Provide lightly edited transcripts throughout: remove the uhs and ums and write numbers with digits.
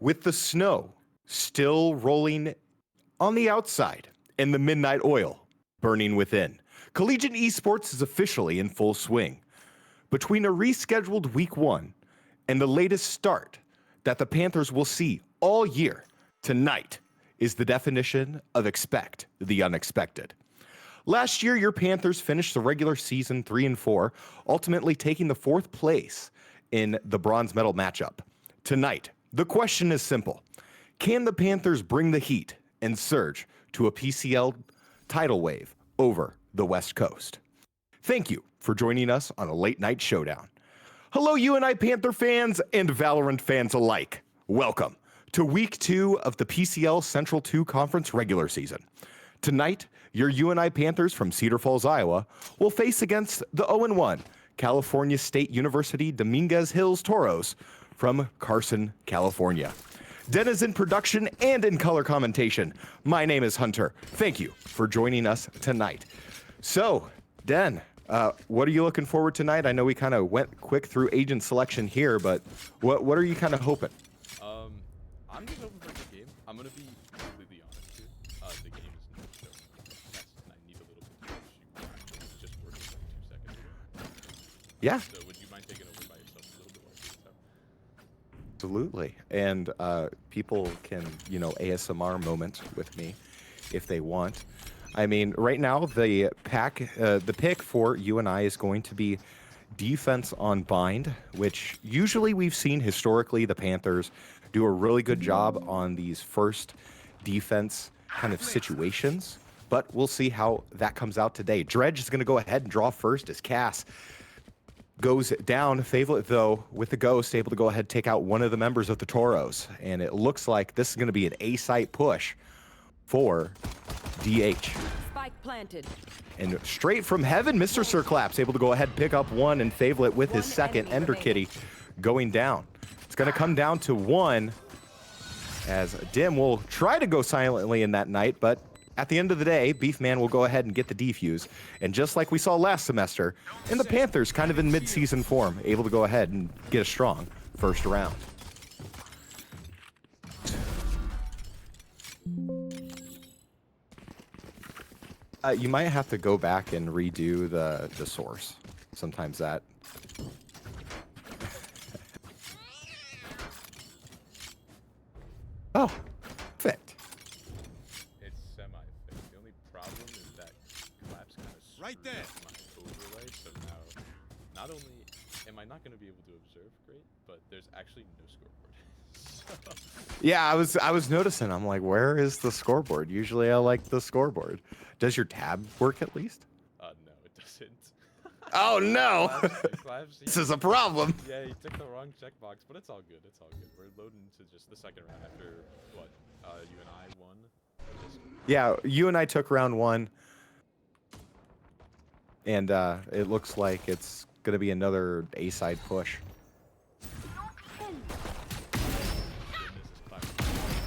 With the snow still rolling on the outside and the midnight oil burning within, collegiate esports is officially in full swing. Between a rescheduled week 1 and the latest start that the Panthers will see all year, tonight is the definition of expect the unexpected. Last year, your Panthers finished the regular season 3-4, ultimately taking the 4th place in the bronze medal matchup. Tonight, the question is simple. Can the Panthers bring the heat and surge to a PCL tidal wave over the West Coast? Thank you for joining us on a late night showdown. Hello, UNI Panther fans and Valorant fans alike. Welcome to week 2 of the PCL Central 2 Conference regular season. Tonight, your UNI Panthers from Cedar Falls, Iowa will face against the 0-1 California State University Dominguez Hills Toros from Carson, California. Den is in production and in color commentation. My name is Hunter. Thank you for joining us tonight. So, Den, what are you looking forward tonight? I know we kind of went quick through agent selection here, but what are you kind of hoping? I'm just hoping for a good game. I'm gonna be completely honest here. The game is not so fast, and I need a little bit to shoot. It's just working like 2 seconds ago. Yeah. So would you mind taking over by yourself a little bit while I Absolutely. And people can, ASMR moment with me if they want. I mean, right now the pick for UNI is going to be defense on bind, which usually we've seen historically the Panthers do a really good job on these first defense kind of situations, but we'll see how that comes out today. Dredge is going to go ahead and draw first as Cass goes down. Favorite, though, with the Ghost, able to go ahead and take out one of the members of the Toros, and it looks like this is going to be an A-site push for DH. Spike planted. And straight from heaven, Mr. Sir Claps able to go ahead and pick up one, and Favelet with his second. Ender Kitty going down. It's going to come down to one as Dim will try to go silently in that night, but at the end of the day, Beefman will go ahead and get the defuse. And just like we saw last semester, and the Panthers kind of in mid-season form, able to go ahead and get a strong first round. You might have to go back and redo the source. Sometimes that. Oh, fit. It's semi-fixed. The only problem is that Collapse kind of Right there. my overlay, so now not only am I not going to be able to observe great, but there's actually no scoreboard. Yeah, I was noticing. I'm like, where is the scoreboard? Usually I like the scoreboard. Does your tab work at least? No, it doesn't. Oh no! Collapse, This is a problem. yeah, he took the wrong checkbox, but it's all good. It's all good. We're loading into just the second round after what? You and I won. Yeah, you and I took round 1, and it looks like it's gonna be another A-side push.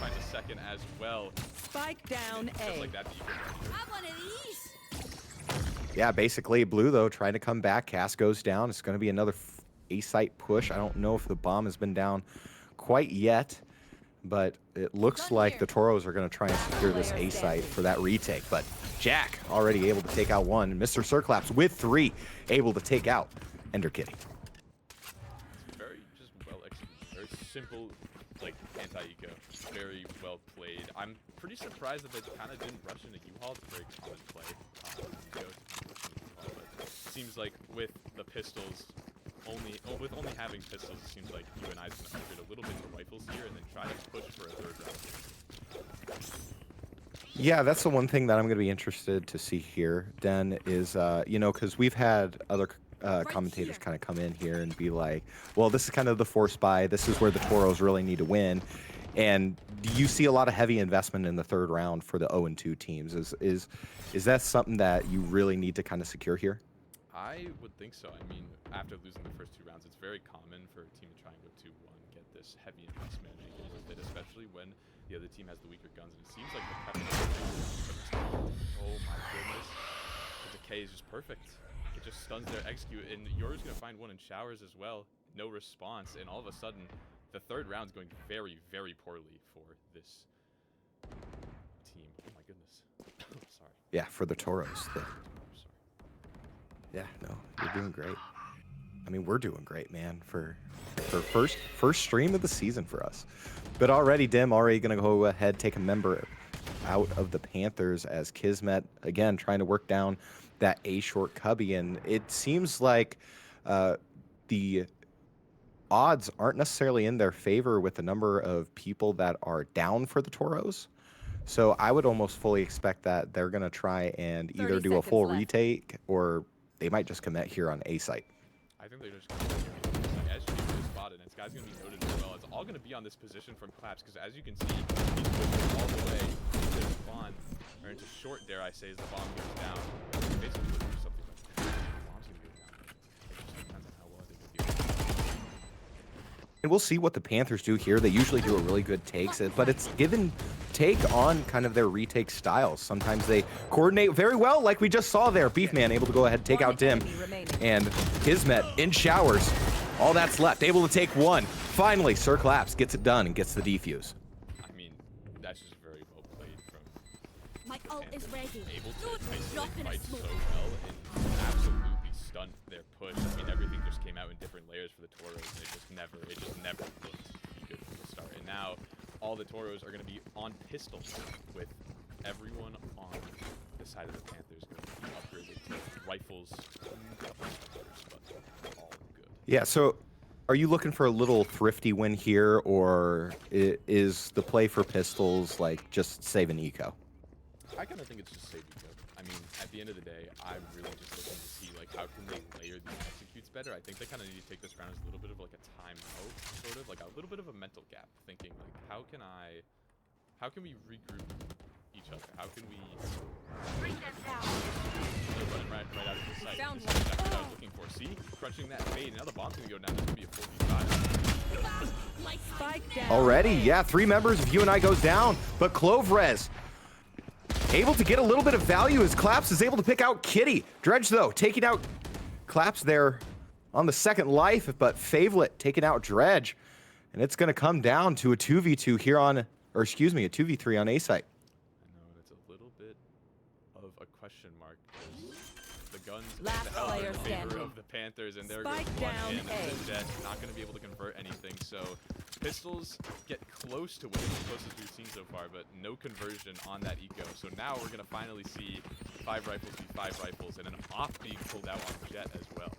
Find a second as well. Spike down Just A. like that, you can- I one of these. Yeah, basically Blue though trying to come back. Cass goes down. It's gonna be another A-site push. I don't know if the bomb has been down quite yet, but it looks like the Toros are gonna try and secure this A-site for that retake. But Jack already able to take out one. And Mr. Circlaps with 3, able to take out Ender Kitty. It's very just well executed. Very simple, like anti-eco. Very well played. I'm pretty surprised that they kind of didn't rush into U-Haul. It's a very common play. But it seems like with the pistols, with only having pistols, it seems like UNI's going to upgrade a little bit to rifles here and then try to push for a third round. Yeah, that's the one thing that I'm going to be interested to see here, Den, is, because we've had other commentators kind of come in here and be like, well, this is kind of the force buy. This is where the Toros really need to win. And you see a lot of heavy investment in the third round for the 0-2 teams. Is that something that you really need to kind of secure here? I would think so. I mean, after losing the first 2 rounds, it's very common for a team to try and go 2-1, get this heavy investment and get with it, especially when the other team has the weaker guns. And it seems like the prep. Oh my goodness. The decay is just perfect. It just stuns their execute, and Yoru's going to find one in showers as well. No response, and all of a sudden, the third round's going very, very poorly for this team. Oh my goodness. Sorry. Yeah, for the Toros. Sorry. Yeah, no, you're doing great. I mean, we're doing great, man, for first stream of the season for us. But already, Dim, already going to go ahead, take a member out of the Panthers as Kismet, again, trying to work down that A short cubby. And it seems like the odds aren't necessarily in their favor with the number of people that are down for the Toros. So I would almost fully expect that they're going to try and 30 either do a full seconds left. retake or they might just commit here on A site. I think they're just going to like, as Jade is spotted, and this guy's going to be noted as well. It's all going to be on this position from Claps, because as you can see, he's pushing all the way into spawn, or into short, dare I say, as the bomb goes down. Basically looking for something like that. The bomb's going to go down. It just depends on how well they can do it. And we'll see what the Panthers do here. They usually do a really good takes, but it's given take on kind of their retake styles. Sometimes they coordinate very well, like we just saw there. Beefman able to go ahead and take One out Dim. enemy remaining. And Kismet in showers. All that's left. Able to take one. Finally, Sir Claps gets it done and gets the defuse. I mean, that's just very well played from My ult is ready. able to Good isolate drop in a fights so smoke. well and absolutely stunt their push. I mean, everything just came out in different layers for the Toros, and it just never looked good from the start. And now all the Toros are going to be on pistol, with everyone on the side of the Panthers going to be upgraded to rifles. But all good. Yeah, so are you looking for a little thrifty win here, or is the play for pistols like just save an eco? I kind of think it's just safe eco. I mean, at the end of the day, I'm really just looking to see like how can they layer these executes better. I think they kind of need to take this round as a little bit of like a timeout, sort of like a little bit of a mental gap, thinking like how can we regroup each other? How can we running right out of the site? Found This is exactly what I was looking for. See, crunching that fade. Now the bomb's gonna go down. It's gonna be a 4v5. Spike down. Already, yeah, 3 members of UNI goes down, but Clovrez able to get a little bit of value as Claps is able to pick out Kitty. Dredge, though, taking out Claps there on the second life, but Favelet taking out Dredge. And it's going to come down to a 2v2 here on, or excuse me, a 2v3 on A site. I know, and it's a little bit of a question mark, because the guns Last the hell are player in favor standing. of the Panthers, and they're Spike going down in, A. and the Jets not going to be able to convert anything. So pistols get close to winning, the closest we've seen so far, but no conversion on that eco. So now we're going to finally see 5 rifles be 5 rifles, and an off being pulled out on Jet as well.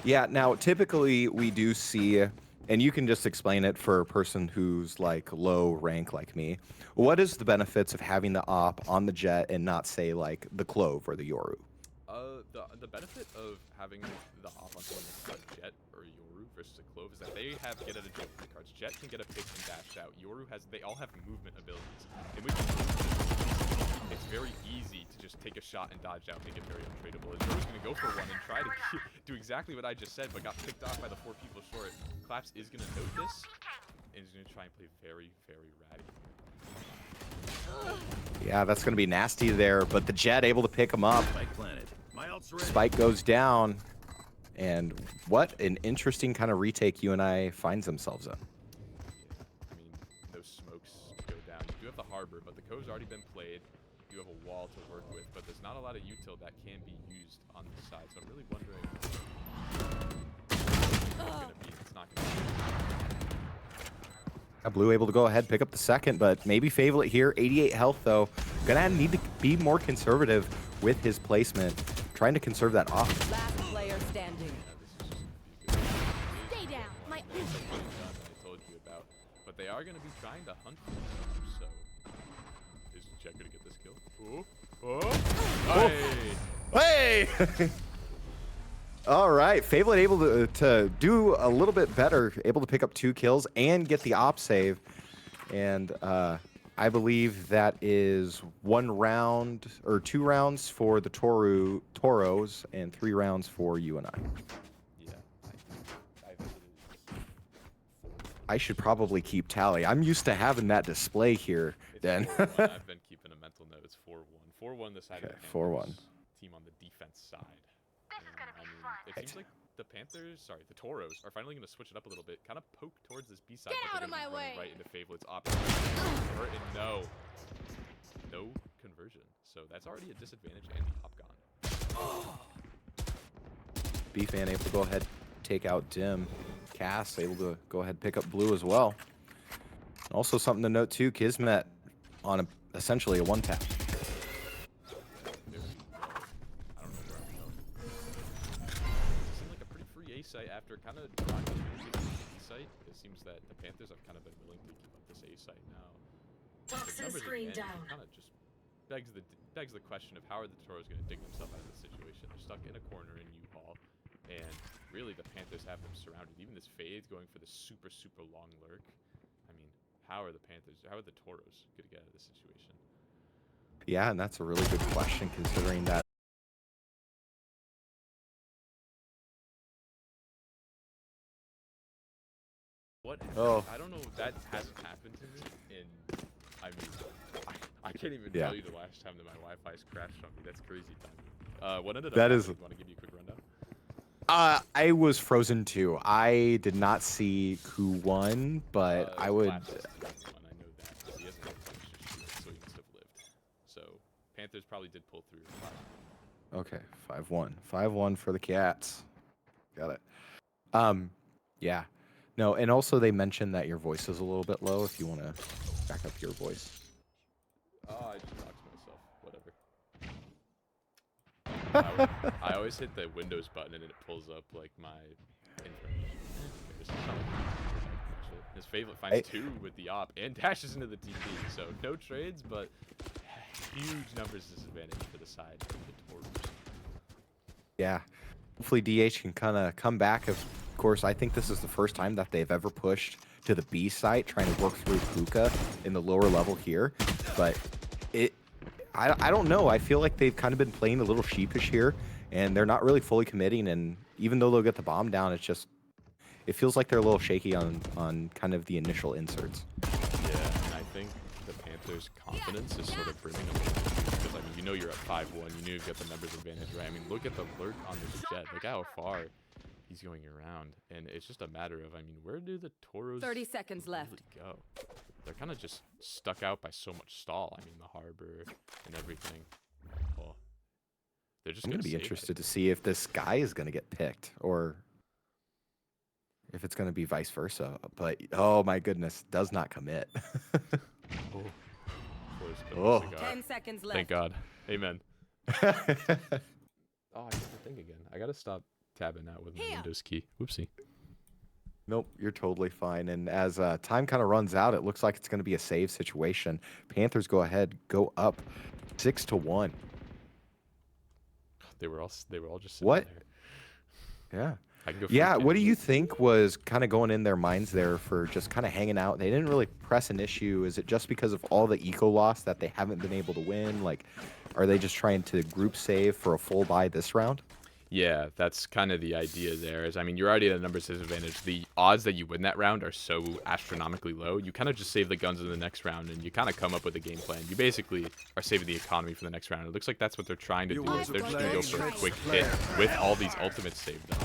Yeah, now typically we do see, and you can just explain it for a person who's like low rank like me. What is the benefits of having the op on the Jet and not say like the Clove or the Yoru? The benefit of having the op on someone like Jet or Yoru versus a Clove is that they have get out of jail free cards. Jet can get a pick and dash out. Yoru they all have movement abilities. In which it's very easy to just take a shot and dodge out, make it very untradeable. And Yoru's going to go for one and try to do exactly what I just said, but got picked off by the 4 people short. Claps is going to note this, and is going to try and play very, very ratty. Yeah, that's going to be nasty there, but the Jet able to pick him up. Spike planted. My ult's ready. Spike goes down, and what an interesting kind of retake UNI finds themselves in. I mean, those smokes go down. You do have the harbor, but the cove's already been played. You have a wall to work with, but there's not a lot of util that can be used on this side. So I'm really wondering it's not gonna be. Blue able to go ahead, pick up the second, but maybe Favelet here. 88 health, though. Gonna need to be more conservative with his placement, trying to conserve that off. Last player standing. Stay down. My Gun that I told you about, but they are going to be trying to hunt for them. So is Jet going to get this kill? Hey! Hey! All right, Favelet able to do a little bit better, able to pick up 2 kills and get the op save. And I believe that is 1 round or 2 rounds for the Toros and 3 rounds for UNI. Yeah, I visited. I should probably keep tally. I'm used to having that display here, It's then. 4-1. I've been keeping a mental note. It's 4-1. 4-1 the side Okay, of the 4-1. Panthers team on the defense side. And, I mean, it seems like the Panthers, sorry, the Toros are finally going to switch it up a little bit, kind of poke towards this B side. Get but out of they're my gonna be running way. right into Favorit's option. And no conversion. So that's already a disadvantage, and the hop gone. B-Fan able to go ahead, take out Dim. Cass able to go ahead, pick up Blue as well. Also something to note too, Kismet on essentially a one-tap. I don't know where I'm going. It seemed like a pretty free A site after kind of trying to get the B site. It seems that the Panthers have kind of been willing to give up this A site now. The numbers again kind of just begs the question of how are the Toros going to dig themselves out of this situation? They're stuck in a corner in U-Haul, and really the Panthers have them surrounded. Even this Fade going for the super long lurk. I mean, how are the Toros going to get out of this situation? Yeah, and that's a really good question considering that. What? Oh. I don't know if that hasn't happened to me in, I mean, I can't even Yeah. tell you the last time that my Wi-Fi's crashed on me. That's crazy timing. What ended up That happening? is- You want to give you a quick rundown? I was frozen too. I did not see who won, but I would. Collapsed is the next one, I know that. Because he hasn't got punished or shield, so he must have lived. So, Panthers probably did pull through. Okay, 5-1. 5-1 for the Cats. Got it. Yeah. No, and also they mentioned that your voice is a little bit low if you want to back up your voice. Oh, I just talked to myself. Whatever. I always hit the Windows button and it pulls up like my information. His favorite finds 2 with the op and dashes into the TP. So no trades, but huge numbers disadvantage for the side of the Toros. Yeah. Hopefully DH can kind of come back. Of course, I think this is the first time that they've ever pushed to the B site, trying to work through Puka in the lower level here. But I don't know. I feel like they've kind of been playing a little sheepish here, and they're not really fully committing. And even though they'll get the bomb down, it's just, it feels like they're a little shaky on kind of the initial inserts. Yeah, and I think the Panthers' confidence is sort of brimming a little bit. Because, I mean, you know you're at 5-1. You knew you've got the numbers advantage, right? I mean, look at the lurk on this Jade. Look how far he's going around. And it's just a matter of, I mean, where do the Toros 30 seconds really left. go? They're kind of just stuck out by so much stall. I mean, the harbor and everything. Well, they're just I'm going going to to be interested to see if this guy is going to get picked or if it's going to be vice versa. But, oh my goodness, does not commit. Oh. 10 seconds left. Thank God. Amen. Oh, I got the thing again. I got to stop tabbing out with my Here. Windows key. Whoopsie. Nope, you're totally fine. And as time kind of runs out, it looks like it's going to be a save situation. Panthers go ahead, go up 6-1. They were all just sitting What? there. Yeah. I can go Yeah, free what do kill. you think was kind of going in their minds there for just kind of hanging out? They didn't really press an issue. Is it just because of all the eco loss that they haven't been able to win? Like, are they just trying to group save for a full buy this round? Yeah, that's kind of the idea there. Is I mean, you're already at a numbers disadvantage. The odds that you win that round are so astronomically low. You kind of just save the guns in the next round, and you kind of come up with a game plan. You basically are saving the economy for the next round. It looks like that's what they're trying to do. Is they're just gonna go for a quick hit with all these ultimates saved up.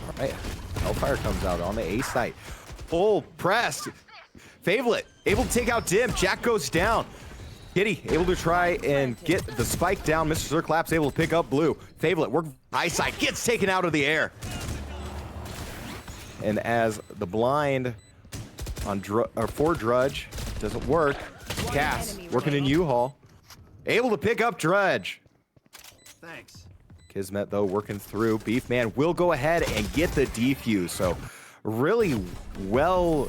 All right, Hellfire comes out on the A site. Full press. Favolet able to take out Dim. Jack goes down. Kitty able to try and get the spike down. Mr. Zerklap's able to pick up Blue. Favolet work eyesight, gets taken out of the air. And as the blind on for Drudge doesn't work, Cass working in U-Haul, able to pick up Drudge. Thanks. Kismet though working through. Beefman will go ahead and get the defuse. So really well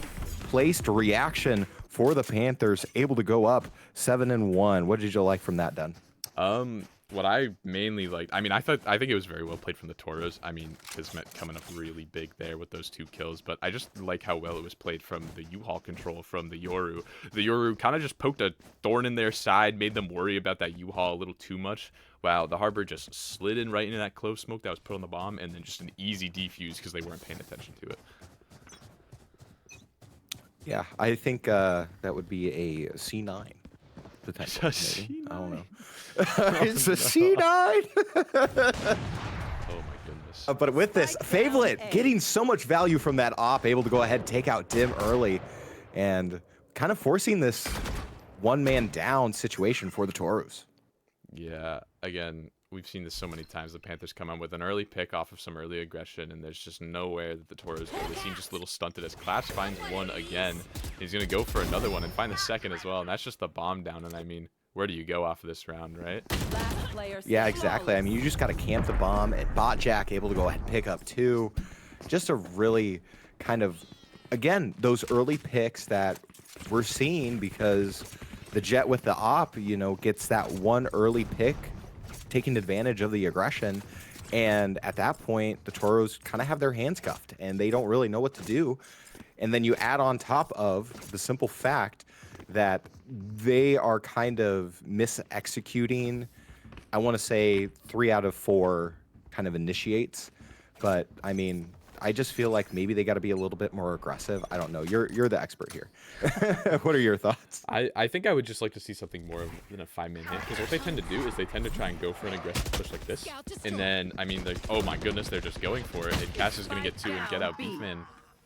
placed reaction for the Panthers, able to go up 7-1. What did you like from that, Dunn? What I mainly liked, I mean, I think it was very well played from the Toros. I mean, Kismet coming up really big there with those 2 kills, but I just like how well it was played from the U-Haul control from the Yoru. The Yoru kind of just poked a thorn in their side, made them worry about that U-Haul a little too much. Wow, the Harbor just slid in right into that clove smoke that was put on the bomb, and then just an easy defuse because they weren't paying attention to it. Yeah, I think that would be a C9. Potentially, maybe. I don't know. It's a C9. But with this, Spike down Favelet A. getting so much value from that op, able to go ahead and take out Dim early, and kind of forcing this one-man down situation for the Toros. Yeah, again, we've seen this so many times. The Panthers come out with an early pick off of some early aggression, and there's just nowhere that the Toros go. They seem just a little stunted as Claps finds one again. He's going to go for another one and find the second as well, and that's just the bomb down. And I mean, where do you go off of this round, right? Last player Yeah, exactly. I mean, you just got to camp the bomb, and Bot Jack able to go ahead and pick up two. Just a really kind of, again, those early picks that we're seeing because the Jet with the op, you know, gets that one early pick, taking advantage of the aggression. And at that point, the Toros kind of have their hands cuffed, and they don't really know what to do. And then you add on top of the simple fact that they are kind of mis-executing, I want to say 3 out of 4 kind of initiates. But I mean, I just feel like maybe they got to be a little bit more aggressive. I don't know. You're the expert here. What are your thoughts? I think I would just like to see something more than a 5-man hit, because what they tend to do is they tend to try and go for an aggressive push like this, and then I mean, like, oh my goodness, they're just going for it, and Cass is gonna get 2 and get out. Beefman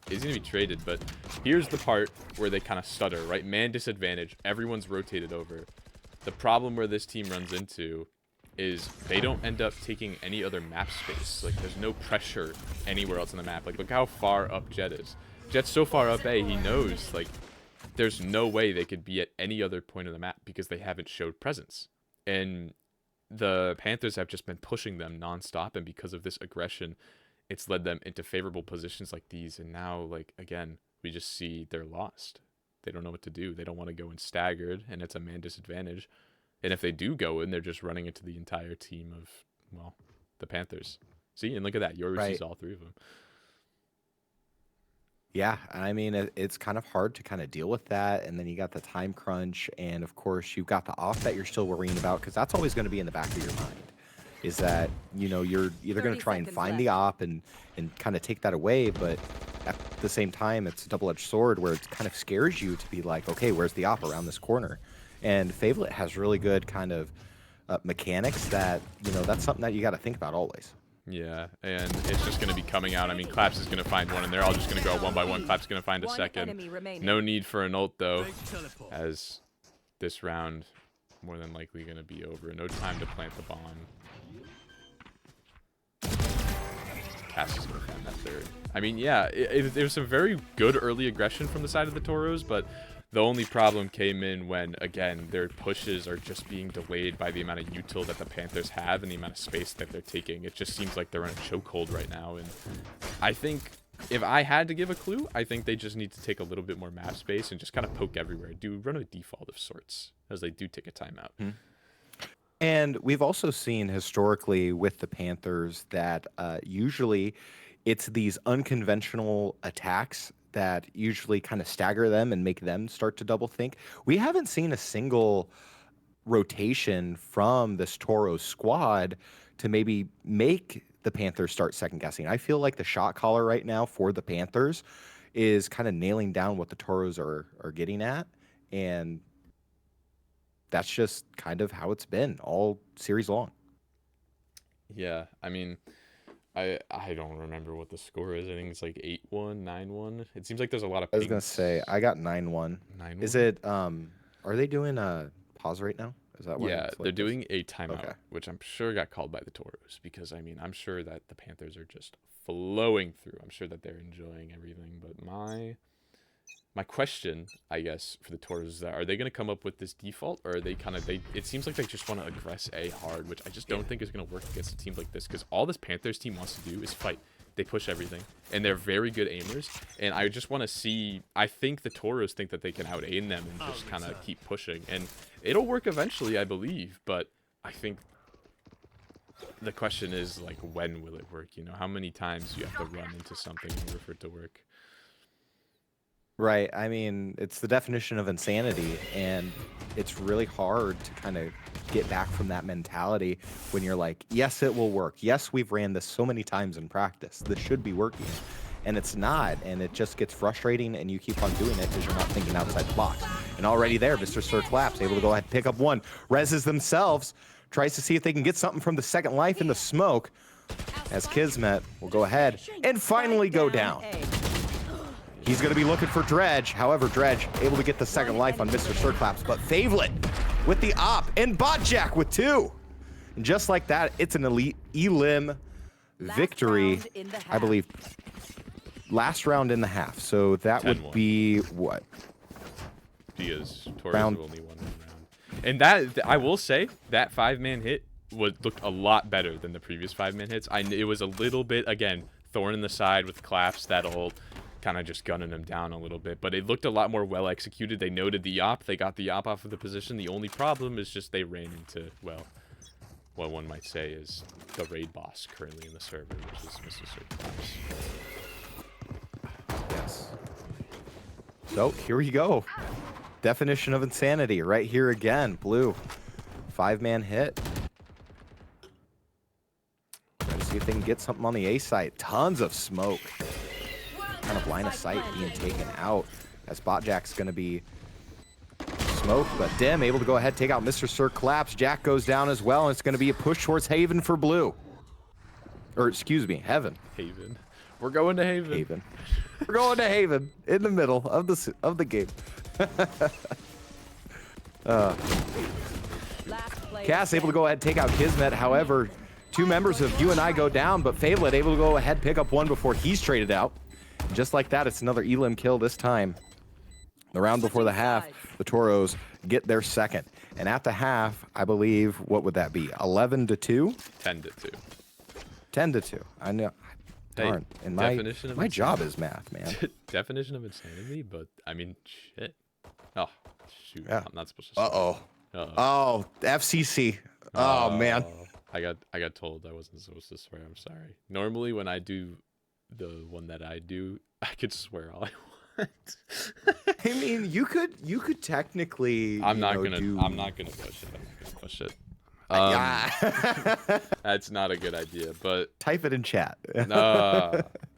is gonna be traded, but here's the part where they kind of stutter, right? Man disadvantage. Everyone's rotated over. The problem where this team runs into is they don't end up taking any other map space. Like, there's no pressure anywhere else on the map. Like, look how far up Jet is. Jet's so far up A, he knows, like, there's no way they could be at any other point of the map because they haven't showed presence. And the Panthers have just been pushing them nonstop, and because of this aggression, it's led them into favorable positions like these. And now, like, again, we just see they're lost. They don't know what to do. They don't want to go in staggered, and it's a man disadvantage. And if they do go in, they're just running into the entire team of, well, the Panthers. See, and look at that. Yoru sees all 3 of them. Yeah, I mean, it's kind of hard to kind of deal with that. And then you got the time crunch. And, of course, you've got the off that you're still worrying about, because that's always going to be in the back of your mind, is that, you know, you're either going to try and find the op and kind of take that away. But at the same time, it's a double-edged sword where it kind of scares you to be like, okay, where's the op around this corner? And Favelet has really good kind of mechanics that, you know, that's something that you got to think about always. Yeah, and it's just going to be coming out. I mean, Claps is going to find one, and they're all just going to go one by one. Claps going to find a second. No need for an ult, though, as this round more than likely going to be over. No time to plant the bomb. Cass is going to find that third. I mean, yeah, there was some very good early aggression from the side of the Toros, but the only problem came in when, again, their pushes are just being delayed by the amount of util that the Panthers have and the amount of space that they're taking. It just seems like they're in a chokehold right now. And I think if I had to give a clue, I think they just need to take a little bit more map space and just kind of poke everywhere. Run a default of sorts, as they do take a timeout. And we've also seen historically with the Panthers that usually it's these unconventional attacks that usually kind of stagger them and make them start to double think. We haven't seen a single rotation from this Toro squad to maybe make the Panthers start second guessing. I feel like the shot caller right now for the Panthers is kind of nailing down what the Toros are getting at. And that's just kind of how it's been all series long. Yeah, I mean, I don't remember what the score is. I think it's like 8-1, 9-1. It seems like there's a lot of I was going to say, I got 9-1. 9-1? Is it, are they doing a pause right now? Is that what? Yeah, they're doing a timeout, Okay. which I'm sure got called by the Toros, because, I mean, I'm sure that the Panthers are just flowing through. I'm sure that they're enjoying everything, but my question, I guess, for the Toros is that, are they going to come up with this default, or are they kind of, it seems like they just want to aggress A hard, which I just don't think is going to work against a team like this, because all this Panthers team wants to do is fight. They push everything, and they're very good aimers, and I just want to see, I think the Toros think that they can out-aim them and just kind of keep pushing, and it'll work eventually, I believe, but I think the question is, like, when will it work? You know, how many times you have to run into something in order for it to work? Right. I mean, it's the definition of insanity, and it's really hard to kind of get back from that mentality when you're like, yes, it will work. Yes, we've ran this so many times in practice. This should be working. And it's not, and it just gets frustrating, and you keep on doing it because you're not thinking outside the box. And already there, Mr. Sir Claps able to go ahead and pick up one. Reses themselves, tries to see if they can get something from the second life in the smoke. as Kismet will go ahead and finally go down. He's going to be looking for Dredge. However, Dredge able to get the second life on Mr. Sirclaps, but Favelet with the op and Botjack with 2. And just like that, it's an elite Elim victory, I believe. Last round in the half. So that would be what? Diaz, Torres only won 1 round. And that, I will say, that 5-man hit looked a lot better than the previous 5-man hits. It was a little bit, again, thorn in the side with claps that'll kind of just gunning him down a little bit, but it looked a lot more well executed. They noted the op, they got the op off of the position. The only problem is just they ran into, well, what one might say is the raid boss currently in the server, which is Mr. Sirclaps. Yes. So here we go. Definition of insanity right here again. Blue 5-man hit. Try to see if they can get something on the A site. Tons of smoke. Kind of line of sight being taken out as Botjack's going to be smoked, but Dim able to go ahead take out Mr. Sirclaps. Jack goes down as well, and it's going to be a push towards Haven for Blue. Or excuse me, Heaven. Haven. We're going to Haven. Haven. We're going to Haven in the middle of the game. Cass able to go ahead and take out Kismet. However, 2 members of UNI go down, but Favelet able to go ahead and pick up 1 before he's traded out. And just like that, it's another Elim kill this time. The round before the half, the Toros get their second. And at the half, I believe, what would that be? 11-2? 10-2. 10-2. I know. Darn. Hey, and my job is math, man. Definition of insanity, but I mean, shit. Oh, shoot. Yeah. I'm not supposed to say Uh-oh. Oh, FCC. Oh, man. I got told I wasn't supposed to swear. I'm sorry. Normally, when I do the one that I do, I could swear all I want. I mean, you could technically. I'm not gonna push it. I'm not gonna push it. That's not a good idea, but type it in chat.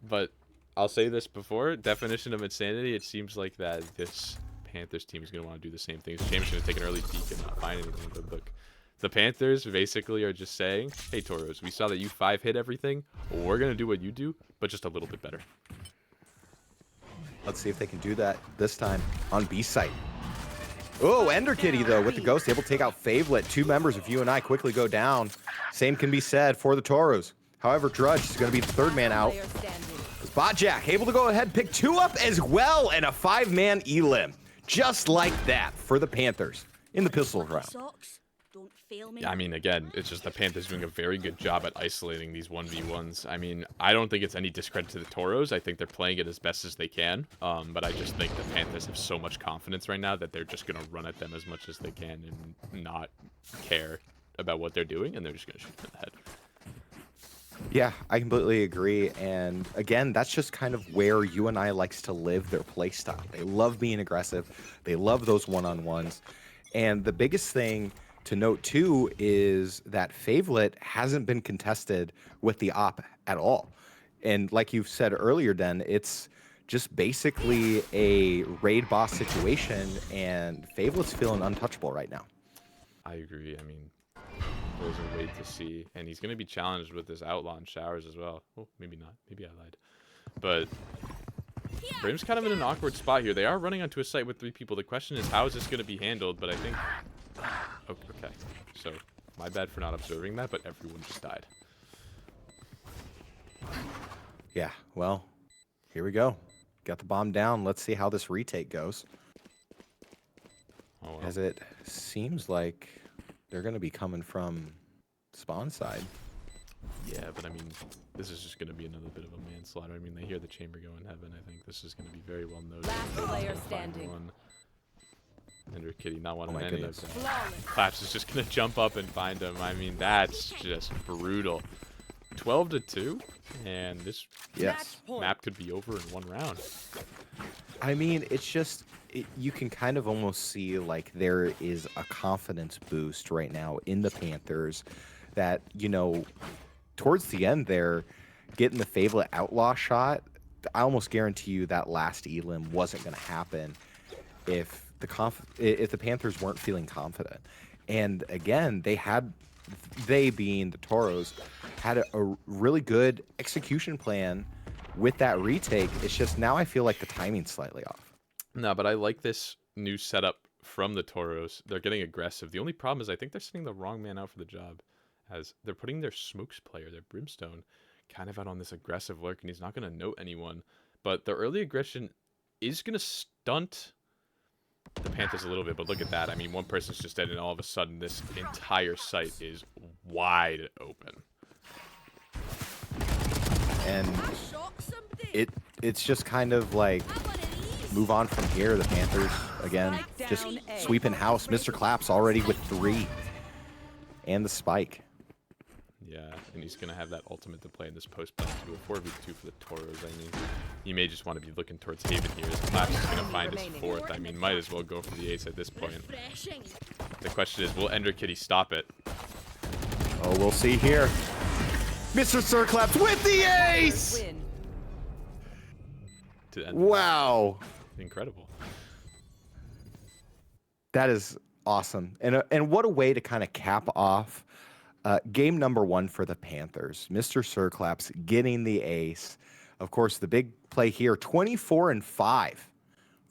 But I'll say this before, definition of insanity, it seems like that this Panthers team is going to want to do the same thing. James is going to take an early peek and not find anything, but look, the Panthers basically are just saying, hey Toros, we saw that you 5-hit everything, we're going to do what you do, but just a little bit better. Let's see if they can do that this time on B site. Oh, Ender Kitty, though, with the Ghost, able to take out Favelet. 2 members of UNI quickly go down. Same can be said for the Toros. However, Drudge is going to be the 3rd man out. Botjack able to go ahead and pick 2 up as well, and a 5-man Elim. Just like that for the Panthers in the pistol round. Don't fail me. Yeah, I mean, again, it's just the Panthers doing a very good job at isolating these 1v1s. I mean, I don't think it's any discredit to the Toros. I think they're playing it as best as they can. But I just think the Panthers have so much confidence right now that they're just going to run at them as much as they can and not care about what they're doing, and they're just going to shoot them in the head. Yeah, I completely agree. And again, that's just kind of where UNI likes to live their play style. They love being aggressive. They love those one-on-ones. And the biggest thing to note too is that Favelet hasn't been contested with the op at all. And like you've said earlier, Den, it's just basically a raid boss situation, and Favelet's feeling untouchable right now. I agree. I mean, those are wait to see, and he's going to be challenged with this outlaw and showers as well. Oh, maybe not. Maybe I lied. But Brim's kind of in an awkward spot here. They are running onto a site with 3 people. The question is, how is this going to be handled? But I think... Okay, so my bad for not observing that, but everyone just died. Yeah, well, here we go. Got the bomb down. Let's see how this retake goes. Oh, well. As it seems like they're going to be coming from spawn side. Yeah, but I mean, this is just going to be another bit of a manslaughter. I mean, they hear the chamber go in heaven. I think this is going to be very well noted. Last player standing. Ender Kitty not wanting my any goodness. of that. Claps is just going to jump up and find him. I mean, that's just brutal. 12-2, and this map could be over in 1 round. I mean, it's just, you can kind of almost see like there is a confidence boost right now in the Panthers that, you know, towards the end there, getting the Favelet outlaw shot, I almost guarantee you that last Elim wasn't going to happen if the Panthers weren't feeling confident. And again, they being the Toros had a really good execution plan with that retake. It's just now I feel like the timing's slightly off. No, but I like this new setup from the Toros. They're getting aggressive. The only problem is I think they're sending the wrong man out for the job, as they're putting their smokes player, their Brimstone, kind of out on this aggressive lurk, and he's not going to note anyone. But the early aggression is going to stunt the Panthers a little bit, but look at that. I mean, one person's just dead, and all of a sudden, this entire site is wide open. And it's just kind of like move on from here. The Panthers, again, just sweeping house. Mr. Claps already with 3. And the spike. Yeah, and he's going to have that ultimate to play in this post-play too. A 4v2 for the Toros. I mean, he may just want to be looking towards Haven here. As Claps is going to find his 4th. I mean, might as well go for the ace at this point. The question is, will Ender Kitty stop it? Oh, we'll see here. Mr. Sir Claps with the ace! To end Wow. incredible. That is awesome. And what a way to kind of cap off game number 1 for the Panthers. Mr. Sir Claps getting the ace. Of course, the big play here, 24-5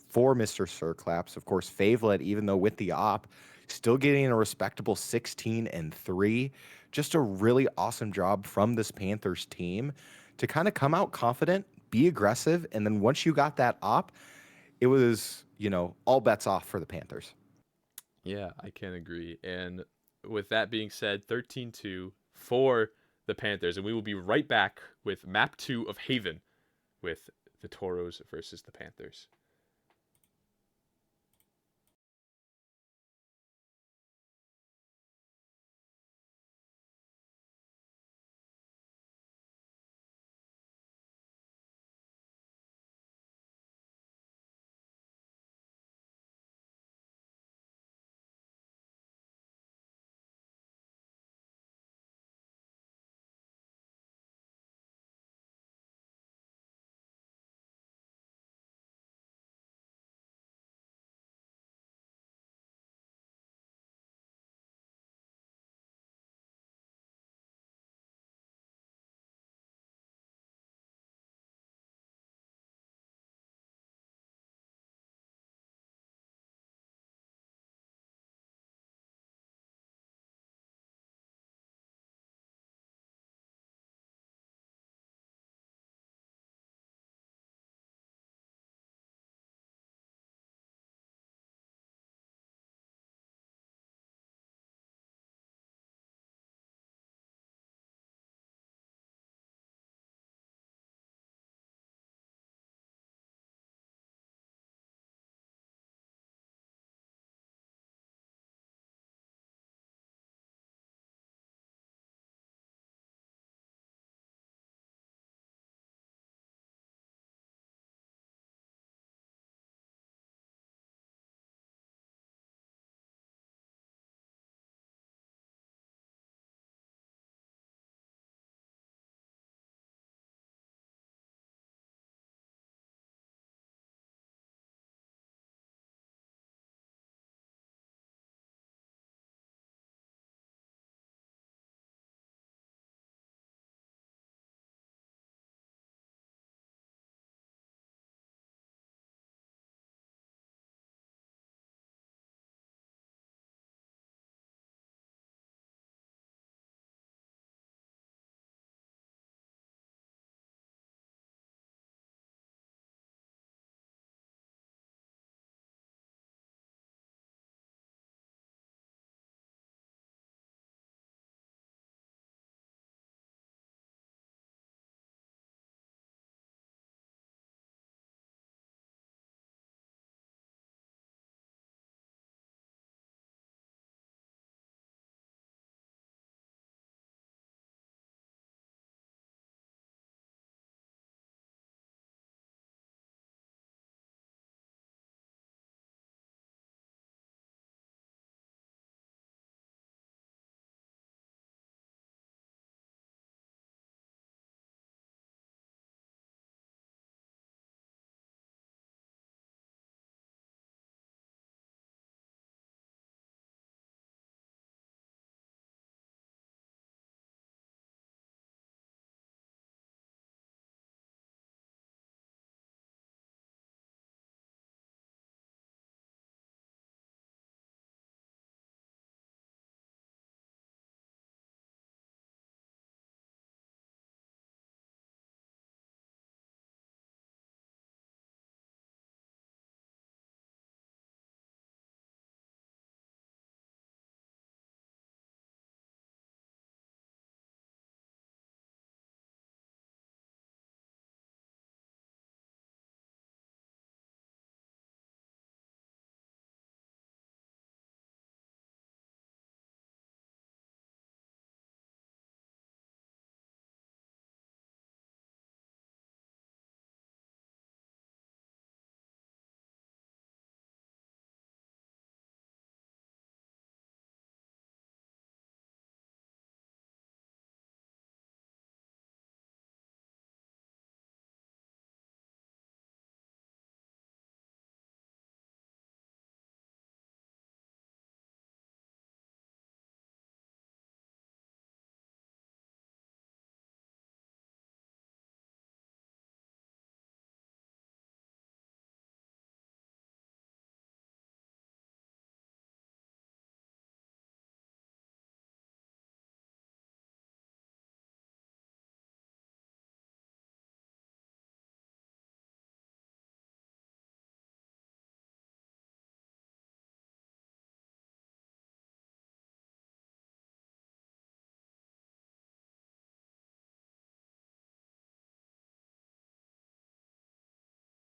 for Mr. Sir Claps. Of course, Favelet, even though with the op, still getting a respectable 16-3. Just a really awesome job from this Panthers team to kind of come out confident, be aggressive, and then once you got that op, it was, you know, all bets off for the Panthers. Yeah, I can agree. And with that being said, 13-2 for the Panthers. And we will be right back with map 2 of Haven with the Toros versus the Panthers.